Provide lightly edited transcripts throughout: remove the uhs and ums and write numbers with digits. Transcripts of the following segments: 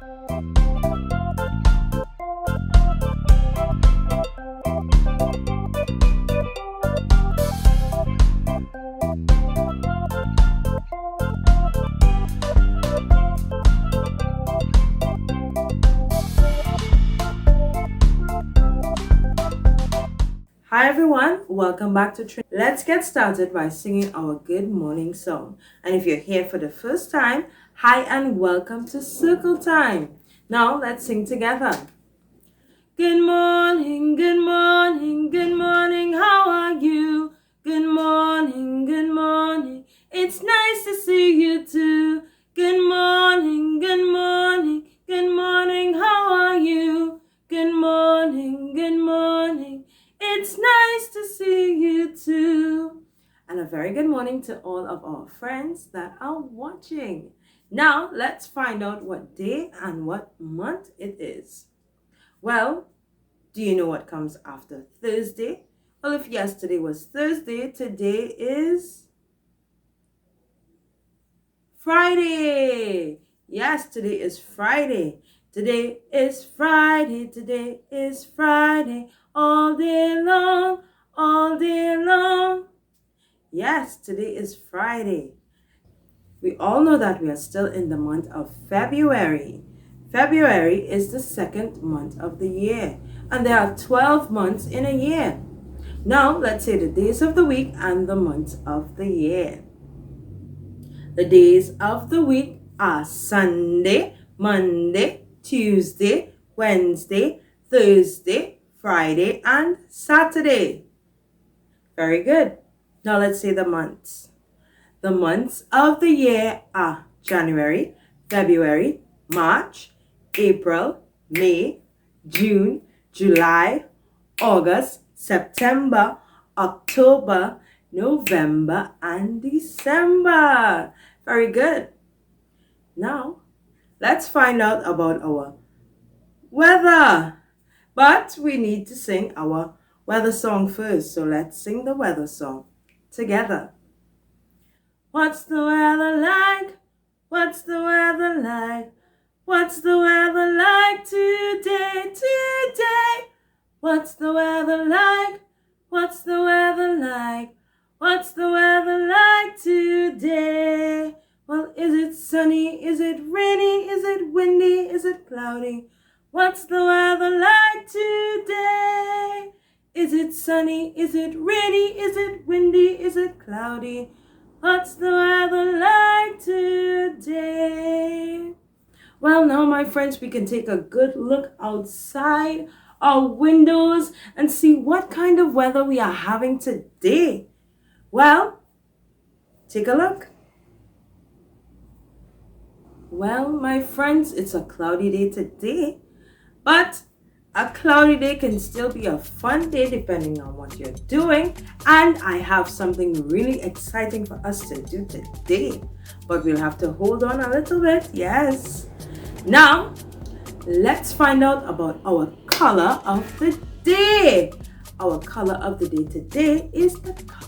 Hi everyone, welcome back to Trinidad. Let's get started by singing our good morning song. And if you're here for the first time, hi and welcome to Circle Time. Now let's sing together. Good morning, good morning, good morning, how are you? Good morning, good morning, it's nice to see you too. Good morning, good morning, good morning, how are you? Good morning, good morning, it's nice to see you too. And a very good morning to all of our friends that are watching. Now let's find out what day and what month it is. Well, do you know what comes after Thursday? Well, if yesterday was Thursday, today is Friday. Yes, today is Friday. Today is Friday. Today is Friday. All day long, all day long. Yes, today is Friday. We all know that we are still in the month of February. February is the second month of the year, and there are 12 months in a year. Now, let's say the days of the week and the months of the year. The days of the week are Sunday, Monday, Tuesday, Wednesday, Thursday, Friday, and Saturday. Very good. Now, let's say the months. The months of the year are January, February, March, April, May, June, July, August, September, October, November, and December. Very good. Now, let's find out about our weather. But we need to sing our weather song first. So let's sing the weather song together. What's the weather like? What's the weather like? What's the weather like today, today? What's the weather like? What's the weather like? What's the weather like today? Well, is it sunny? Is it rainy? Is it windy? Is it cloudy? What's the weather like today? Is it sunny? Is it rainy? Is it windy? Is it cloudy? What's the weather like today? Well, now, my friends, we can take a good look outside our windows and see what kind of weather we are having today. Well, take a look. Well, my friends, it's a cloudy day today, but a cloudy day can still be a fun day depending on what you're doing. And I have something really exciting for us to do today. But we'll have to hold on a little bit. Yes. Now, let's find out about our color of the day. Our color of the day today is the color.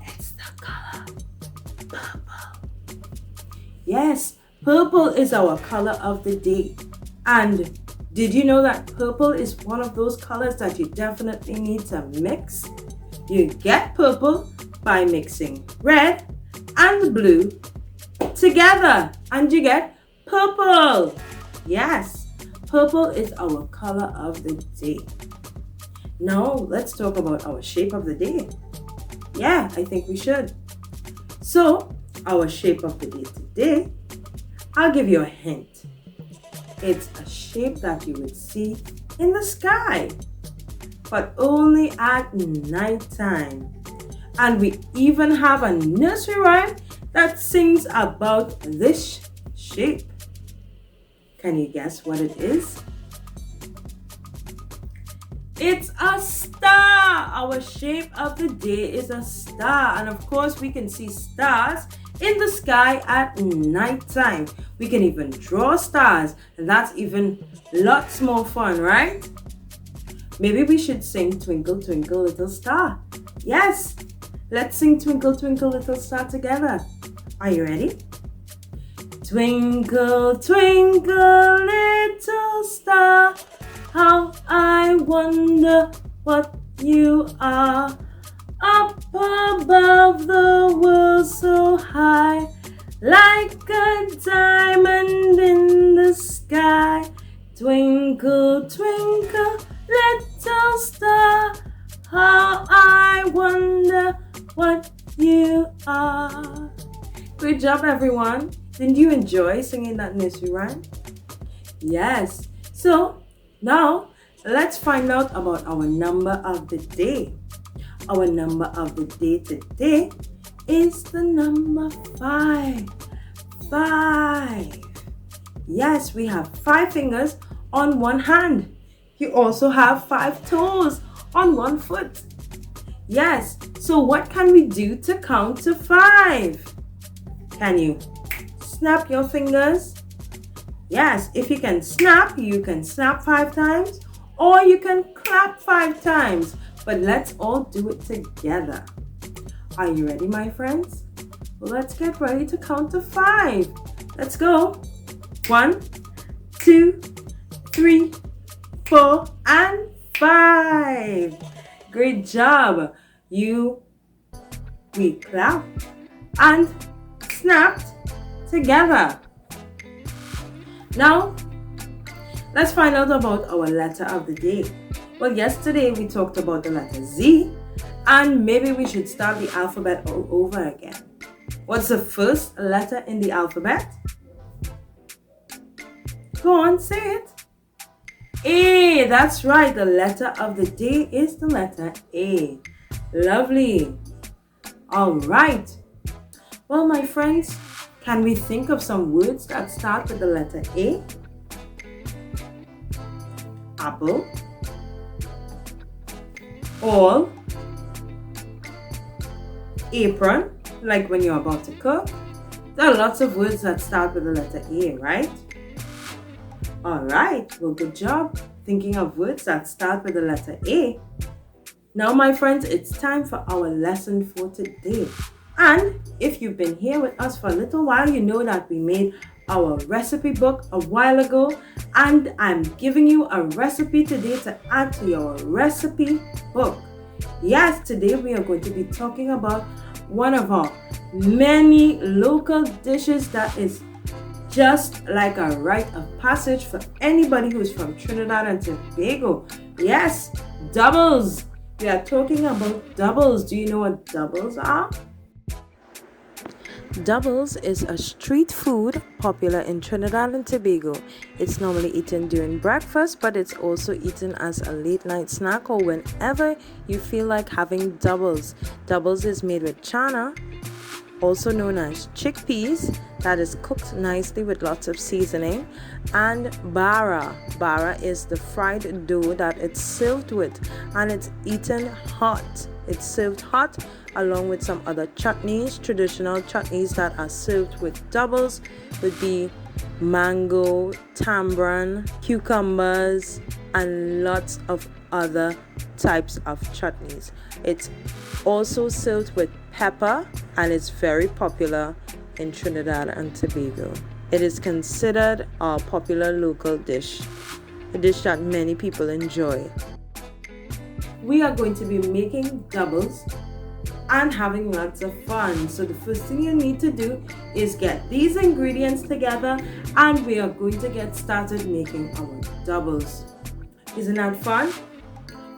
It's the color purple. Yes, purple is our color of the day. And did you know that purple is one of those colors that you definitely need to mix? You get purple by mixing red and blue together and you get purple. Yes, purple is our color of the day. Now let's talk about our shape of the day. Yeah, I think we should. So, our shape of the day today, I'll give you a hint. It's a shape that you would see in the sky, but only at nighttime. And we even have a nursery rhyme that sings about this shape. Can you guess what it is? It's a star. Our shape of the day is a star. And of course, we can see stars in the sky at nighttime. We can even draw stars, and that's even lots more fun, right? Maybe we should sing Twinkle, Twinkle, Little Star. Yes, Let's sing Twinkle Twinkle Little Star together. Are you ready? Twinkle, twinkle, little star, how I wonder what you are. Up above the world so high, like a diamond in the sky. Twinkle, twinkle, little star, how I wonder what you are. Good job, everyone. Didn't you enjoy singing that nursery rhyme? Yes. So now let's find out about our number of the day. Our number of the day today is the number 5. 5. Yes, we have 5 fingers on one hand. You also have 5 toes on one foot. Yes, so what can we do to count to 5? Can you snap your fingers? Yes, if you can snap 5 times, or you can clap 5 times. But let's all do it together. Are you ready, my friends? Well, let's get ready to count to 5. Let's go. 1, 2, 3, 4, and 5. Great job. We clapped and snapped together. Now, let's find out about our letter of the day. Well, yesterday we talked about the letter Z, and maybe we should start the alphabet all over again. What's the first letter in the alphabet? Go on, say it. A, that's right. The letter of the day is the letter A. Lovely. All right. Well, my friends, can we think of some words that start with the letter A? Apple. All. Apron, like when you're about to cook. There are lots of words that start with the letter A, right? Alright, well, good job thinking of words that start with the letter A. Now, my friends, it's time for our lesson for today. And if you've been here with us for a little while, you know that we made our recipe book a while ago, and I'm giving you a recipe today to add to your recipe book. Yes, today we are going to be talking about one of our many local dishes that is just like a rite of passage for anybody who's from Trinidad and Tobago. Yes, doubles. We are talking about doubles. Do you know what doubles are? Doubles is a street food popular in Trinidad and Tobago. It's normally eaten during breakfast, but it's also eaten as a late night snack or whenever you feel like having doubles. Doubles is made with chana, also known as chickpeas, that is cooked nicely with lots of seasoning, and bara. Bara is the fried dough that it's served with, and it's eaten hot. It's served hot along with some other chutneys. Traditional chutneys that are served with doubles would be mango, tamarind, cucumbers, and lots of other types of chutneys. It's also served with pepper, and it's very popular in Trinidad and Tobago. It is considered a popular local dish, a dish that many people enjoy. We are going to be making doubles and having lots of fun. So the first thing you need to do is get these ingredients together, and we are going to get started making our doubles. Isn't that fun?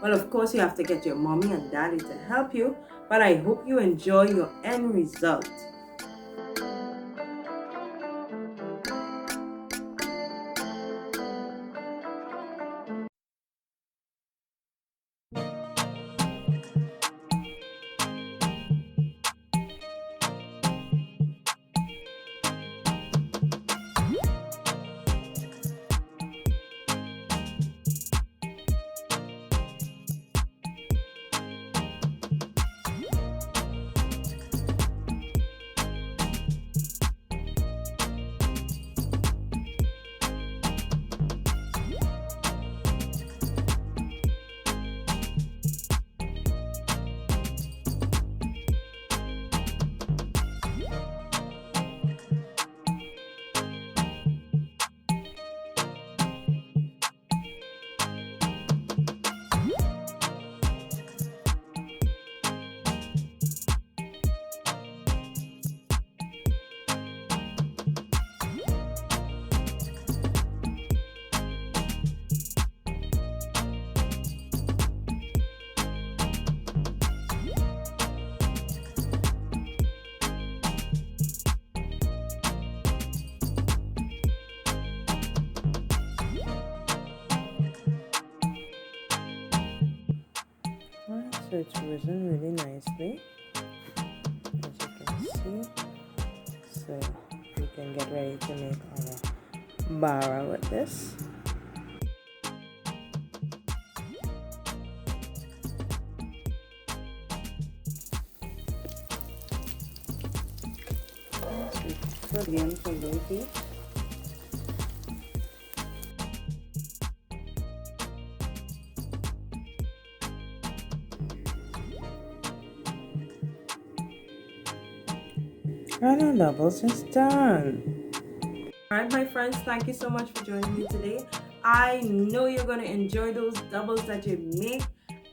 Well, of course, you have to get your mommy and daddy to help you, but I hope you enjoy your end result. So it's risen really nicely, as you can see. So we can get ready to make our bara with this. So again for Loki. And our doubles is done. Alright my friends, thank you so much for joining me today. I know you're going to enjoy those doubles that you make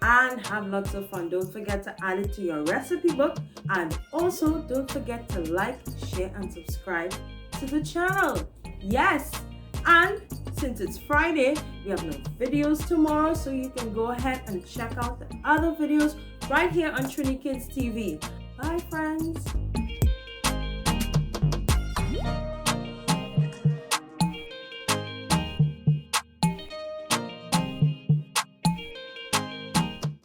and have lots of fun. Don't forget to add it to your recipe book, and also don't forget to like, share and subscribe to the channel. Yes, and since it's Friday, we have no videos tomorrow, so you can go ahead and check out the other videos right here on TriniKidsTV. Bye friends.